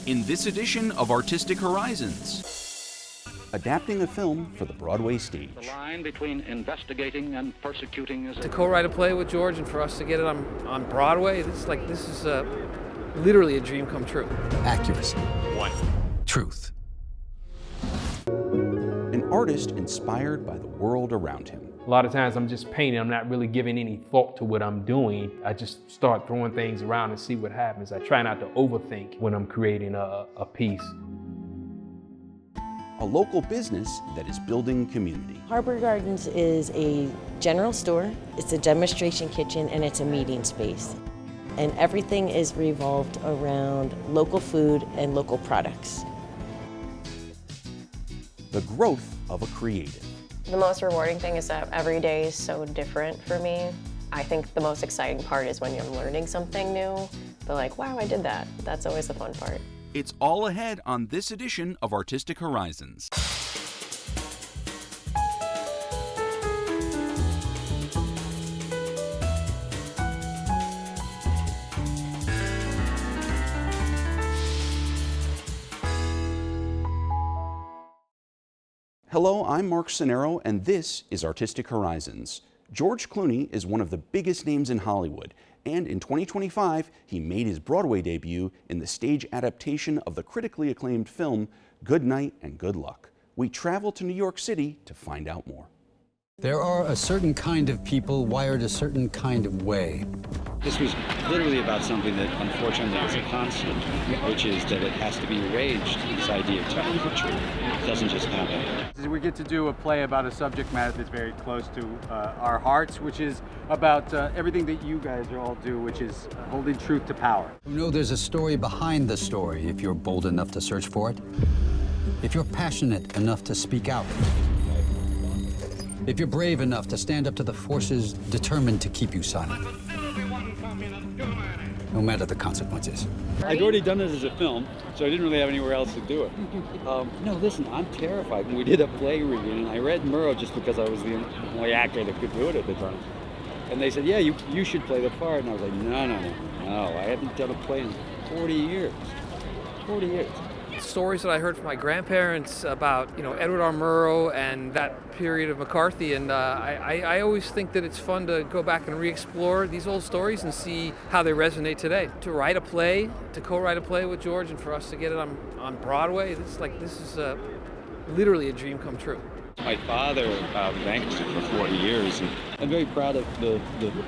in this edition of Artistic Horizons. Adapting a film for the Broadway stage. The line between investigating and persecuting is... To co-write a play with George and for us to get it on Broadway, this is literally a dream come true. Accuracy. One. Truth. An artist inspired by the world around him. A lot of times I'm just painting, I'm not really giving any thought to what I'm doing. I just start throwing things around and see what happens. I try not to overthink when I'm creating a piece. A local business that is building community. Harbor Gardens is a general store, it's a demonstration kitchen, and it's a meeting space. And everything is revolved around local food and local products. The growth of a creative. The most rewarding thing is that every day is so different for me. I think the most exciting part is when you're learning something new. But like, wow, I did that. That's always the fun part. It's all ahead on this edition of Artistic Horizons. Hello, I'm Mark Sonero, and this is Artistic Horizons. George Clooney is one of the biggest names in Hollywood, and in 2025, he made his Broadway debut in the stage adaptation of the critically acclaimed film, Good Night and Good Luck. We travel to New York City to find out more. There are a certain kind of people wired a certain kind of way. This was literally about something that unfortunately is a constant, which is that it has to be arranged. This idea of temperature doesn't just happen. We get to do a play about a subject matter that's very close to our hearts, which is about everything that you guys all do, which is holding truth to power. You know, there's a story behind the story if you're bold enough to search for it, if you're passionate enough to speak out, if you're brave enough to stand up to the forces determined to keep you silent, no matter the consequences. I'd already done it as a film, so I didn't really have anywhere else to do it. No, listen, I'm terrified. When we did a play reading, and I read Murrow just because I was the only actor that could do it at the time. And they said, yeah, you should play the part. And I was like, no, I hadn't done a play in 40 years. 40 years. Stories that I heard from my grandparents about, Edward R. Murrow and that period of McCarthy, and I always think that it's fun to go back and re-explore these old stories and see how they resonate today. To write a play, to co-write a play with George, and for us to get it on Broadway, this is literally a dream come true. My father banqueted for 40 years, and I'm very proud of the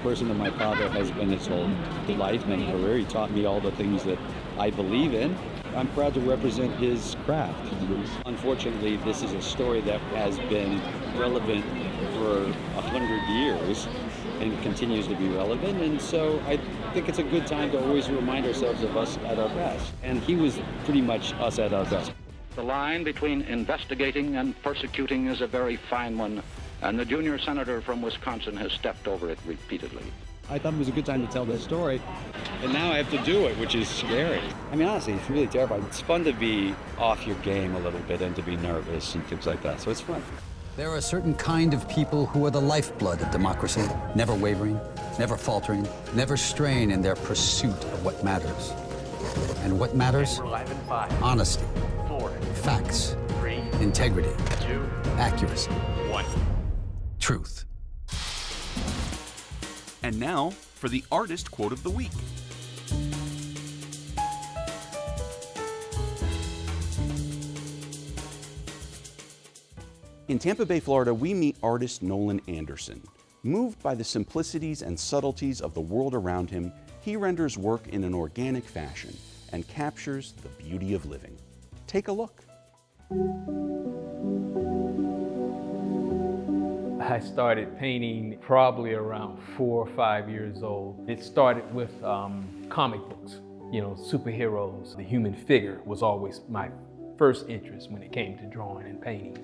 person that my father has been his whole life and career. He taught me all the things that I believe in. I'm proud to represent his craft. Unfortunately, this is a story that has been relevant for 100 years and continues to be relevant, and so I think it's a good time to always remind ourselves of us at our best. And he was pretty much us at our best. The line between investigating and persecuting is a very fine one, and the junior senator from Wisconsin has stepped over it repeatedly. I thought it was a good time to tell this story, and now I have to do it, which is scary. I mean, honestly, it's really terrifying. It's fun to be off your game a little bit and to be nervous and things like that, so it's fun. There are a certain kind of people who are the lifeblood of democracy, never wavering, never faltering, never straying in their pursuit of what matters. And what matters? Honesty, facts, integrity, accuracy, truth. And now for the Artist Quote of the Week. In Tampa Bay, Florida, we meet artist Nolan Anderson. Moved by the simplicities and subtleties of the world around him, he renders work in an organic fashion and captures the beauty of living. Take a look. I started painting probably around 4 or 5 years old. It started with comic books, superheroes. The human figure was always my first interest when it came to drawing and painting.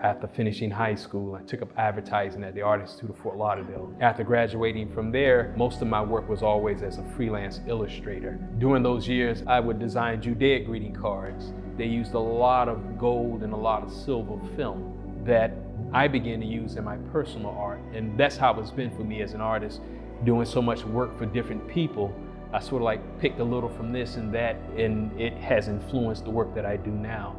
After finishing high school, I took up advertising at the Art Institute of Fort Lauderdale. After graduating from there, most of my work was always as a freelance illustrator. During those years, I would design Judaic greeting cards. They used a lot of gold and a lot of silver film that I began to use in my personal art. And that's how it's been for me as an artist, doing so much work for different people, I sort of like picked a little from this and that, and it has influenced the work that I do now.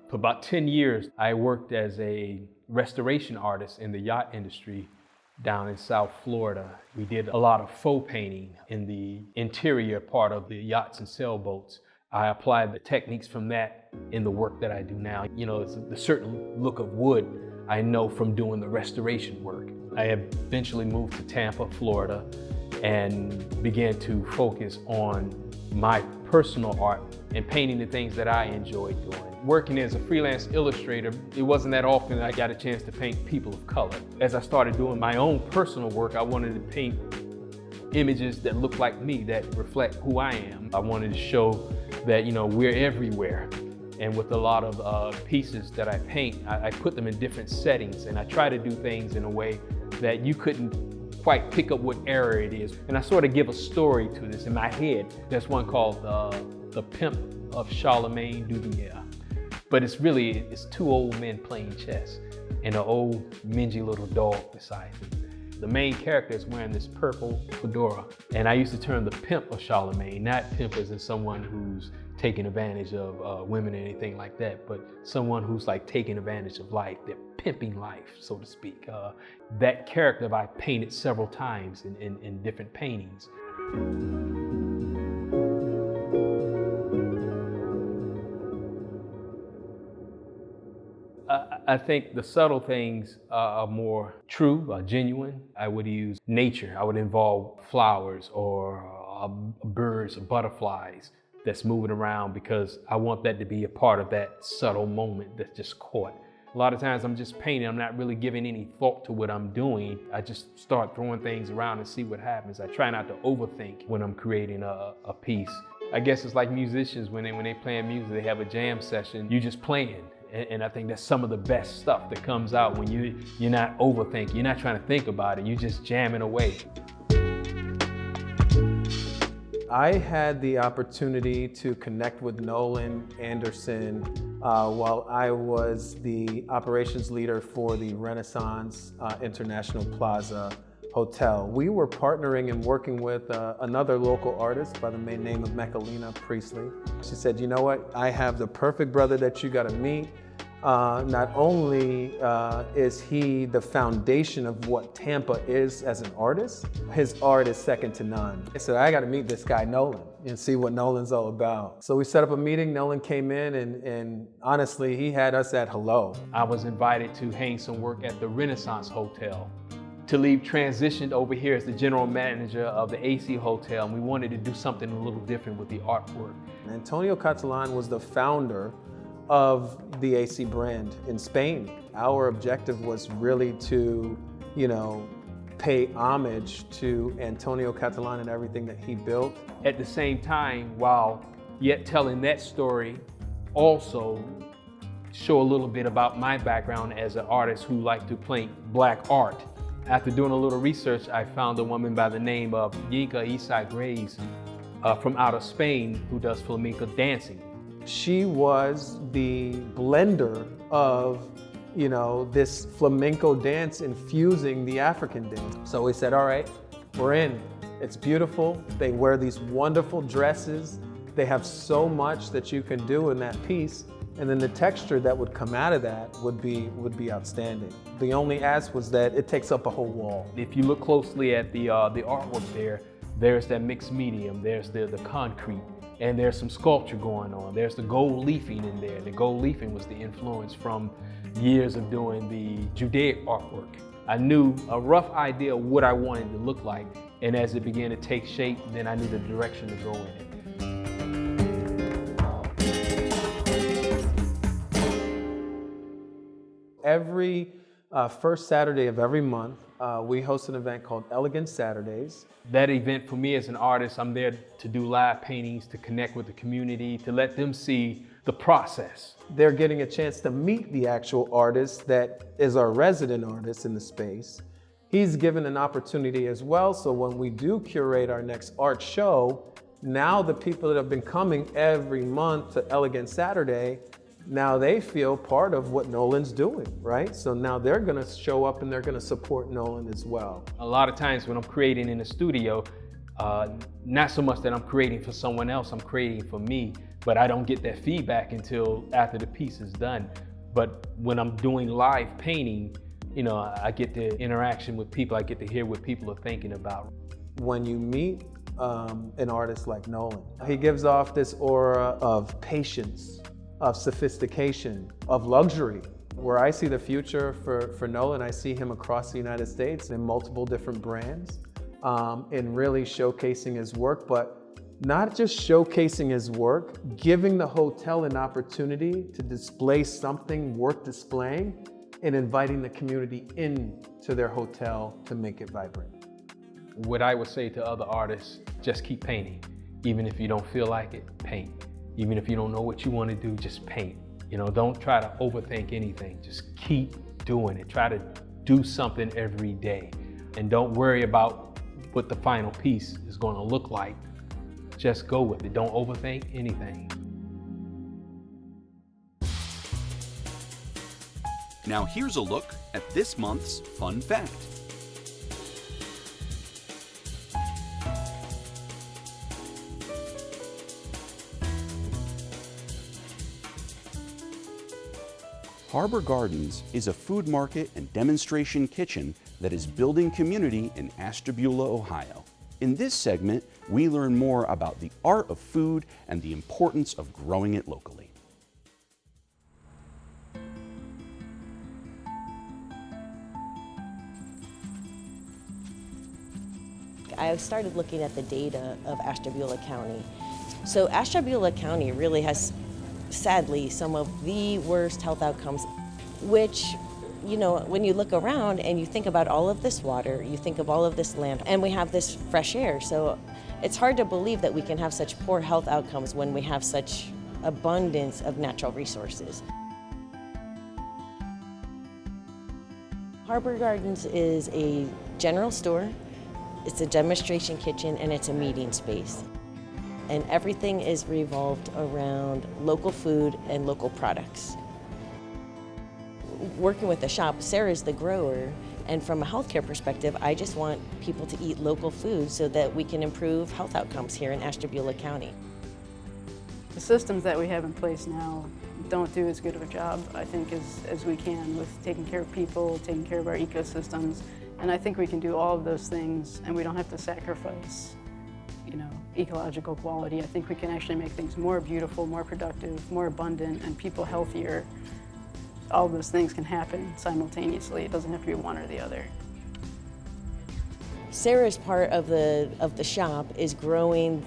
For about 10 years, I worked as a restoration artist in the yacht industry down in South Florida. We did a lot of faux painting in the interior part of the yachts and sailboats. I applied the techniques from that in the work that I do now. You know, it's the certain look of wood I know from doing the restoration work. I eventually moved to Tampa, Florida, and began to focus on my personal art and painting the things that I enjoyed doing. Working as a freelance illustrator, it wasn't that often that I got a chance to paint people of color. As I started doing my own personal work, I wanted to paint images that look like me, that reflect who I am. I wanted to show that, you know, we're everywhere. And with a lot of pieces that I paint, I put them in different settings, and I try to do things in a way that you couldn't quite pick up what era it is. And I sort of give a story to this in my head. There's one called The Pimp of Charlemagne Duvalier. But it's two old men playing chess and an old mangy little dog beside them. The main character is wearing this purple fedora. And I used to term the pimp of Charlemagne, not pimp as in someone who's taking advantage of women or anything like that, but someone who's like taking advantage of life. They're pimping life, so to speak. That character I painted several times in different paintings. I think the subtle things are more true, genuine. I would use nature. I would involve flowers or birds or butterflies that's moving around, because I want that to be a part of that subtle moment that's just caught. A lot of times I'm just painting, I'm not really giving any thought to what I'm doing. I just start throwing things around and see what happens. I try not to overthink when I'm creating a piece. I guess it's like musicians when they playing music, they have a jam session, you just playing. And I think that's some of the best stuff that comes out when you're not overthinking, you're not trying to think about it, you're just jamming away. I had the opportunity to connect with Nolan Anderson while I was the operations leader for the Renaissance International Plaza Hotel. We were partnering and working with another local artist by the name of Mechalina Priestley. She said, you know what, I have the perfect brother that you gotta meet. Not only is he the foundation of what Tampa is as an artist, his art is second to none. I said, I gotta meet this guy, Nolan, and see what Nolan's all about. So we set up a meeting, Nolan came in, and honestly, he had us at hello. I was invited to hang some work at the Renaissance Hotel. Talib transitioned over here as the general manager of the AC Hotel, and we wanted to do something a little different with the artwork. Antonio Catalan was the founder of the AC brand in Spain. Our objective was really to, pay homage to Antonio Catalan and everything that he built. At the same time, while yet telling that story, also show a little bit about my background as an artist who liked to paint black art. After doing a little research, I found a woman by the name of Yinka Isa-Graves from out of Spain who does flamenco dancing. She was the blender of, this flamenco dance infusing the African dance. So we said, all right, we're in. It's beautiful. They wear these wonderful dresses. They have so much that you can do in that piece. And then the texture that would come out of that would be outstanding. The only ask was that it takes up a whole wall. If you look closely at the artwork there's that mixed medium, there's the concrete, and there's some sculpture going on. There's the gold leafing in there. The gold leafing was the influence from years of doing the Judaic artwork. I knew a rough idea of what I wanted it to look like, and as it began to take shape, then I knew the direction to go in it. Every first Saturday of every month, we host an event called Elegant Saturdays. That event for me as an artist, I'm there to do live paintings, to connect with the community, to let them see the process. They're getting a chance to meet the actual artist that is our resident artist in the space. He's given an opportunity as well, so when we do curate our next art show, now the people that have been coming every month to Elegant Saturday, now they feel part of what Nolan's doing, right? So now they're gonna show up and they're gonna support Nolan as well. A lot of times when I'm creating in the studio, Not so much that I'm creating for someone else, I'm creating for me, but I don't get that feedback until after the piece is done. But when I'm doing live painting, you know, I get the interaction with people, I get to hear what people are thinking about. When you meet an artist like Nolan, he gives off this aura of patience, of sophistication, of luxury. Where I see the future for Nolan, I see him across the United States in multiple different brands, and really showcasing his work, but not just showcasing his work, giving the hotel an opportunity to display something worth displaying and inviting the community into their hotel to make it vibrant. What I would say to other artists, just keep painting. Even if you don't feel like it, paint. Even if you don't know what you want to do, just paint. You know, don't try to overthink anything. Just keep doing it. Try to do something every day. And don't worry about what the final piece is going to look like. Just go with it. Don't overthink anything. Now here's a look at this month's fun fact. Harbor Gardens is a food market and demonstration kitchen that is building community in Ashtabula, Ohio. In this segment, we learn more about the art of food and the importance of growing it locally. I started looking at the data of Ashtabula County. So Ashtabula County really has, sadly, some of the worst health outcomes, which, you know, when you look around and you think about all of this water, you think of all of this land, and we have this fresh air. So it's hard to believe that we can have such poor health outcomes when we have such abundance of natural resources. Harbor Gardens is a general store, it's a demonstration kitchen, and it's a meeting space. And everything is revolved around local food and local products. Working with the shop, Sarah's the grower, and from a healthcare perspective, I just want people to eat local food so that we can improve health outcomes here in Ashtabula County. The systems that we have in place now don't do as good of a job, I think, as we can with taking care of people, taking care of our ecosystems. And I think we can do all of those things, and we don't have to sacrifice, you know, ecological quality. I think we can actually make things more beautiful, more productive, more abundant, and people healthier. All of those things can happen simultaneously. It doesn't have to be one or the other. Sarah's part of the shop is growing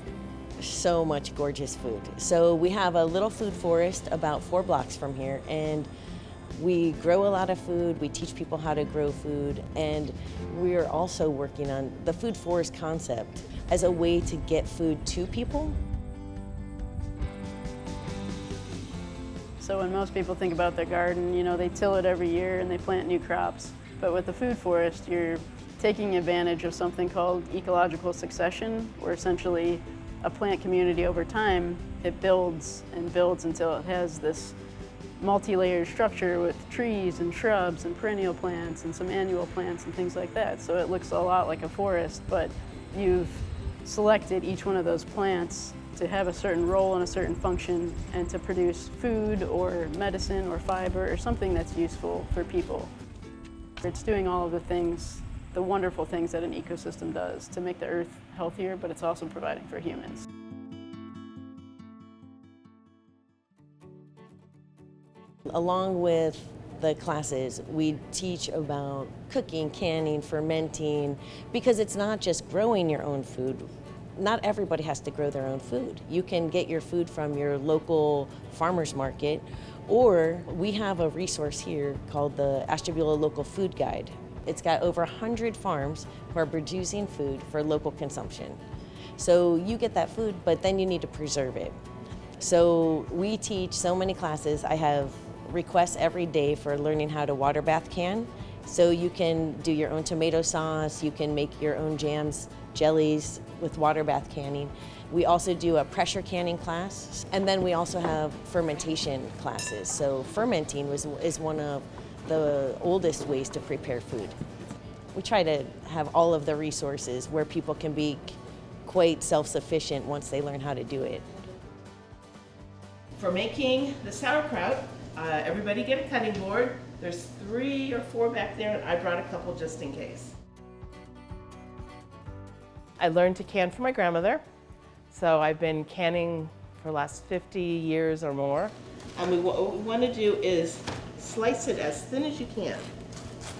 so much gorgeous food. So we have a little food forest about 4 blocks from here, and we grow a lot of food, we teach people how to grow food, and we're also working on the food forest concept as a way to get food to people. So when most people think about their garden, you know, they till it every year and they plant new crops. But with the food forest, you're taking advantage of something called ecological succession, where essentially a plant community over time, it builds and builds until it has this multi-layered structure with trees and shrubs and perennial plants and some annual plants and things like that. So it looks a lot like a forest, but you've selected each one of those plants to have a certain role and a certain function and to produce food or medicine or fiber or something that's useful for people. It's doing all of the things, the wonderful things that an ecosystem does to make the earth healthier, but it's also providing for humans. Along with the classes, we teach about cooking, canning, fermenting, because it's not just growing your own food. Not everybody has to grow their own food. You can get your food from your local farmer's market, or we have a resource here called the Ashtabula Local Food Guide. It's got over 100 farms who are producing food for local consumption. So you get that food, but then you need to preserve it. So we teach so many classes. I have requests every day for learning how to water bath can. So you can do your own tomato sauce, you can make your own jams, jellies with water bath canning. We also do a pressure canning class, and then we also have fermentation classes. So fermenting is one of the oldest ways to prepare food. We try to have all of the resources where people can be quite self-sufficient once they learn how to do it. For making the sauerkraut, everybody get a cutting board. There's 3 or 4 back there, and I brought a couple just in case. I learned to can from my grandmother, so I've been canning for the last 50 years or more. And what we want to do is slice it as thin as you can.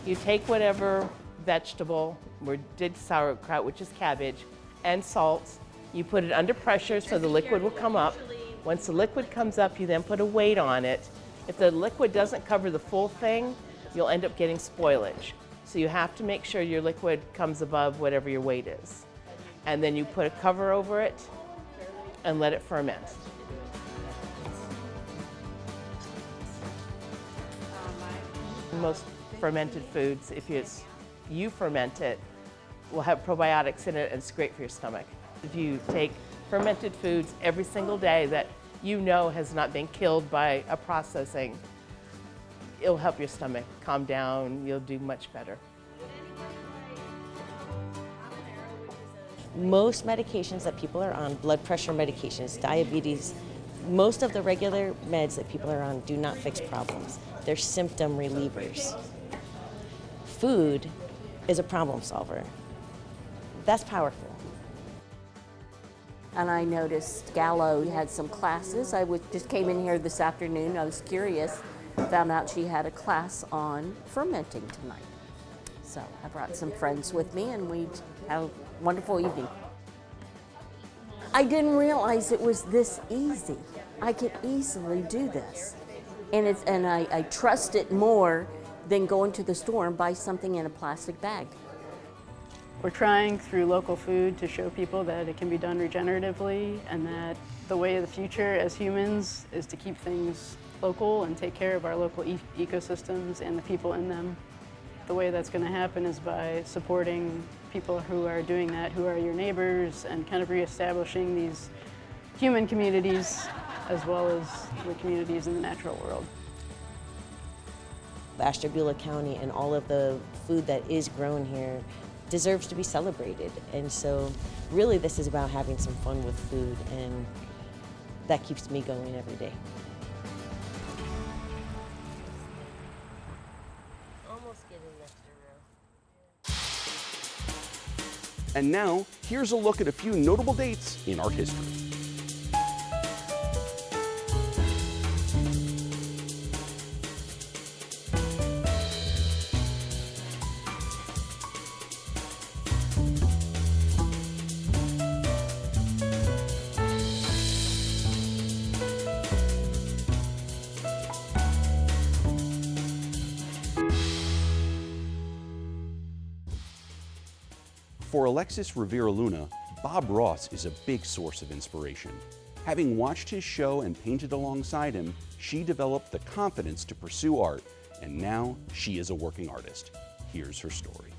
You take whatever vegetable, we did sauerkraut, which is cabbage, and salt. You put it under pressure so the liquid will come up. Once the liquid comes up, you then put a weight on it. If the liquid doesn't cover the full thing, you'll end up getting spoilage. So you have to make sure your liquid comes above whatever your weight is. And then you put a cover over it and let it ferment. Most fermented foods, if you ferment it, will have probiotics in it and it's great for your stomach. If you take fermented foods every single day that you know has not been killed by a processing, it'll help your stomach calm down, you'll do much better. Most medications that people are on, blood pressure medications, diabetes, most of the regular meds that people are on do not fix problems. They're symptom relievers. Food is a problem solver. That's powerful. And I noticed Gallo had some classes. I just came in here this afternoon. I was curious, found out she had a class on fermenting tonight. So I brought some friends with me and we had a wonderful evening. I didn't realize it was this easy. I could easily do this. And I trust it more than going to the store and buy something in a plastic bag. We're trying through local food to show people that it can be done regeneratively and that the way of the future as humans is to keep things local and take care of our local ecosystems and the people in them. The way that's going to happen is by supporting people who are doing that, who are your neighbors, and kind of reestablishing these human communities as well as the communities in the natural world. Ashtabula County and all of the food that is grown here deserves to be celebrated. And so really this is about having some fun with food, and that keeps me going every day. Almost get an extra row. And now, here's a look at a few notable dates in art history. For Alexis Rivera Luna, Bob Ross is a big source of inspiration. Having watched his show and painted alongside him, she developed the confidence to pursue art, and now she is a working artist. Here's her story.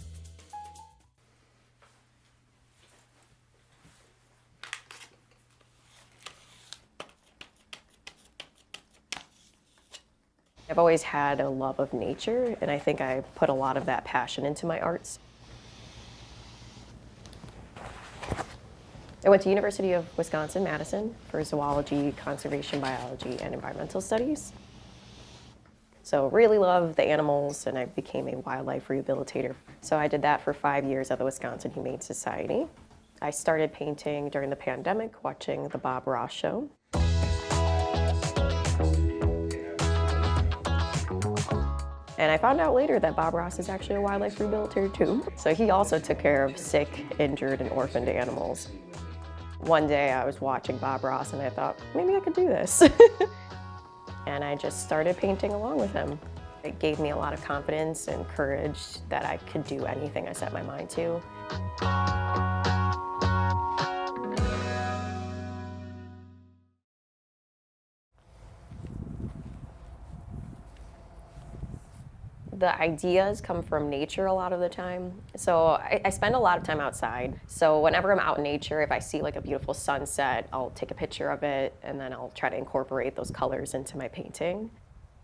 I've always had a love of nature, and I think I put a lot of that passion into my arts. I went to University of Wisconsin-Madison for zoology, conservation biology, and environmental studies. So really loved the animals, and I became a wildlife rehabilitator. So I did that for 5 years at the Wisconsin Humane Society. I started painting during the pandemic, watching the Bob Ross show. And I found out later that Bob Ross is actually a wildlife rehabilitator too. So he also took care of sick, injured, and orphaned animals. One day I was watching Bob Ross and I thought, maybe I could do this. And I just started painting along with him. It gave me a lot of confidence and courage that I could do anything I set my mind to. The ideas come from nature a lot of the time. So I spend a lot of time outside. So whenever I'm out in nature, if I see like a beautiful sunset, I'll take a picture of it and then I'll try to incorporate those colors into my painting.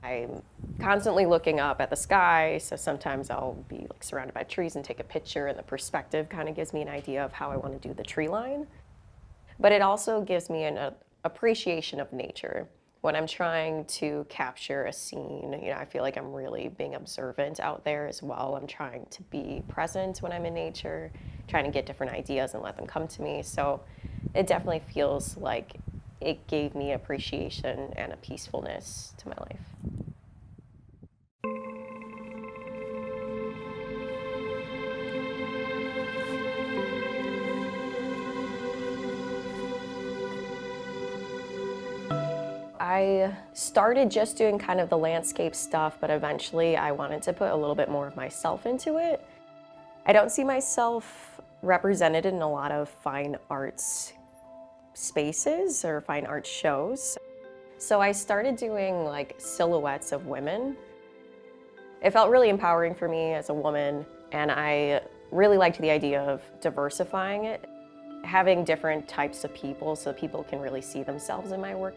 I'm constantly looking up at the sky, so sometimes I'll be like surrounded by trees and take a picture, and the perspective kind of gives me an idea of how I want to do the tree line. But it also gives me an appreciation of nature. When I'm trying to capture a scene, you know, I feel like I'm really being observant out there as well. I'm trying to be present when I'm in nature, trying to get different ideas and let them come to me. So it definitely feels like it gave me appreciation and a peacefulness to my life. I started just doing kind of the landscape stuff, but eventually I wanted to put a little bit more of myself into it. I don't see myself represented in a lot of fine arts spaces or fine art shows. So I started doing like silhouettes of women. It felt really empowering for me as a woman, and I really liked the idea of diversifying it, having different types of people so people can really see themselves in my work.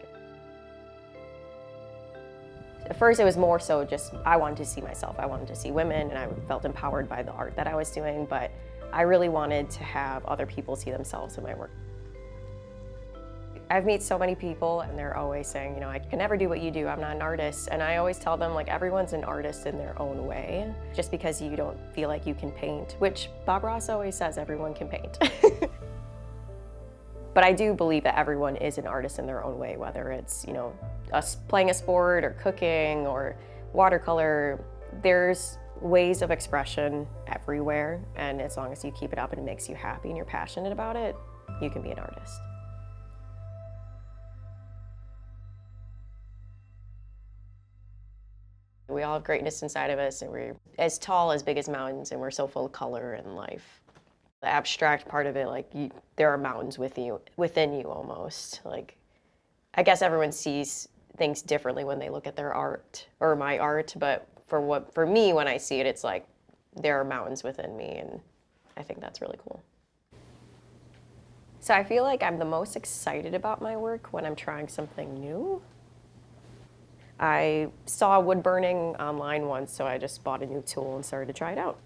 At first it was more so just I wanted to see myself, I wanted to see women, and I felt empowered by the art that I was doing, but I really wanted to have other people see themselves in my work. I've met so many people and they're always saying, you know, I can never do what you do, I'm not an artist. And I always tell them, like, everyone's an artist in their own way. Just because you don't feel like you can paint, which Bob Ross always says everyone can paint. But I do believe that everyone is an artist in their own way, whether it's, you know, us playing a sport or cooking or watercolor. There's ways of expression everywhere, and as long as you keep it up and it makes you happy and you're passionate about it, you can be an artist. We all have greatness inside of us, and we're as tall as big as mountains, and we're so full of color and life. The abstract part of it, like, there are mountains within you almost. Like, I guess everyone sees things differently when they look at their art or my art, but for me, when I see it, it's like there are mountains within me, and I think that's really cool. So I feel like I'm the most excited about my work when I'm trying something new. I saw wood burning online once, so I just bought a new tool and started to try it out.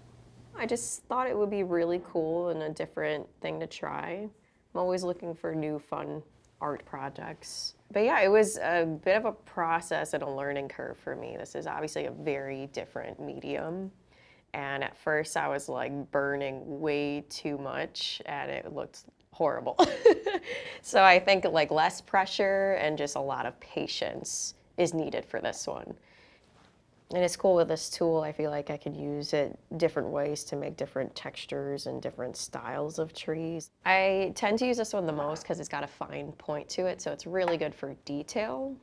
I just thought it would be really cool and a different thing to try. I'm always looking for new, fun art projects. But yeah, it was a bit of a process and a learning curve for me. This is obviously a very different medium. And at first I was like burning way too much and it looked horrible. So I think like less pressure and just a lot of patience is needed for this one. And it's cool with this tool, I feel like I could use it different ways to make different textures and different styles of trees. I tend to use this one the most because it's got a fine point to it, so it's really good for detail.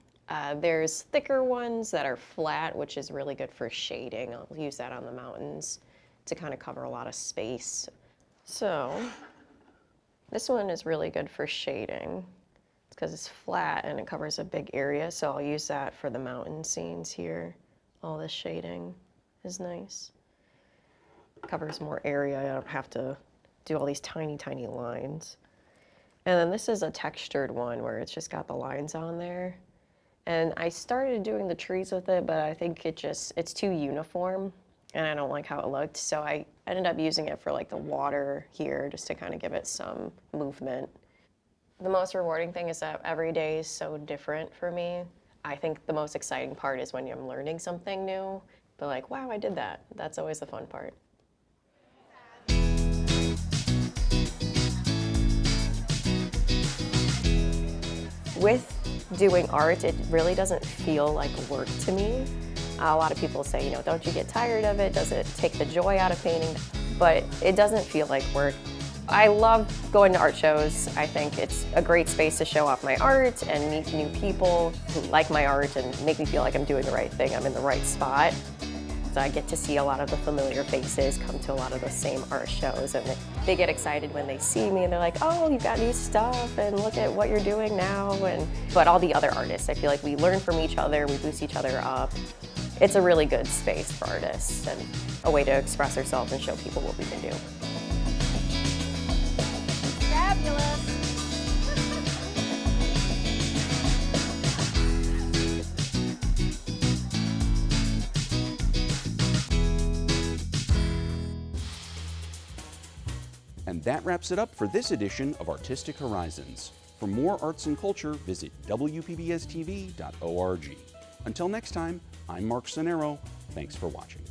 There's thicker ones that are flat, which is really good for shading. I'll use that on the mountains to kind of cover a lot of space. So this one is really good for shading. It's because it's flat and it covers a big area, so I'll use that for the mountain scenes here. All this shading is nice. Covers more area. I don't have to do all these tiny, tiny lines. And then this is a textured one where it's just got the lines on there. And I started doing the trees with it, but I think it's too uniform and I don't like how it looked. So I ended up using it for like the water here just to kind of give it some movement. The most rewarding thing is that every day is so different for me. I think the most exciting part is when I'm learning something new, but like, wow, I did that. That's always the fun part. With doing art, it really doesn't feel like work to me. A lot of people say, you know, don't you get tired of it? Does it take the joy out of painting? But it doesn't feel like work. I love going to art shows. I think it's a great space to show off my art and meet new people who like my art and make me feel like I'm doing the right thing, I'm in the right spot. So I get to see a lot of the familiar faces come to a lot of the same art shows, and they get excited when they see me and they're like, oh, you've got new stuff and look at what you're doing now. But all the other artists, I feel like we learn from each other, we boost each other up. It's a really good space for artists and a way to express ourselves and show people what we can do. And that wraps it up for this edition of Artistic Horizons. For more arts and culture, visit WPBSTV.org. Until next time, I'm Mark Sonero. Thanks for watching.